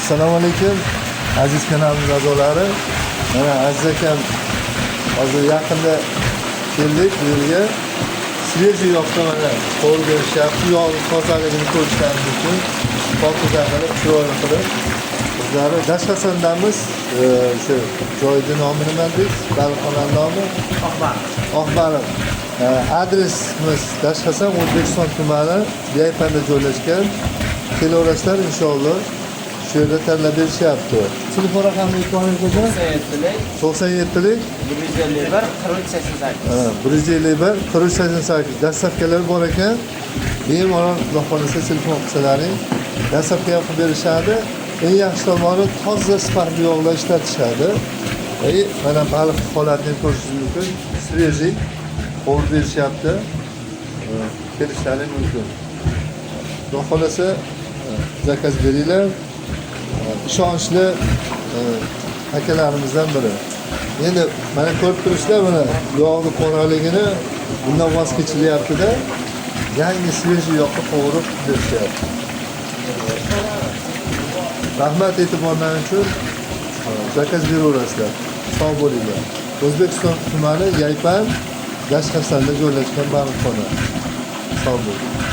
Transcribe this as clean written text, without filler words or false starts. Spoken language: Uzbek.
Assalomu alaykum aziz kanalimiz a'zolari. Mana Aziz akam hozir yaqinda keldik bu yerga. Svejiy yoqda mana qo'l berishyapti. Yog'ni tozaligini ko'rishlarimiz uchun pokiza qilib, chiroyli qilib. Bizlari Dashqasandamiz. Shu joyning nomi nima deysiz? Baliqxonaning nomi Oqbaliq. Adresimiz Dashqasan, O'zbekiston tumani, Yaypanda joylashgan. Kelaverasizlar inshaalloh. Shu yerda tanlab berishyapti. Telefon raqami aytmoqchi 97lik 151 4388 dastavkalar bor ekan. Bemalol Xudo xolasa telefon qilsalaring dastavka qilib berishadi. Eng yaxshi tomoni toza spark yog'lar ishlatishadi. Mana baliq holatini ko'rishingiz mumkin. Svejiy qo'l berishyapti. Kelishlaring mumkin. Xudo xolasa zakaz beringlar. İshonchli akalarimizdan biri. Endi mana ko'rib turibsizlar, mana yog'ni qoraligini bundan voz kechilyapti-da. Yangi svejiy yoqni qovurib berishyapti. Rahmat e'tiborlaringiz uchun. Zakaz beraverasizlar. Sog' bo'linglar. O'zbekiston tumani Yaypan, Dashqasanda joylashgan baliqxona. Sog' bo'ling.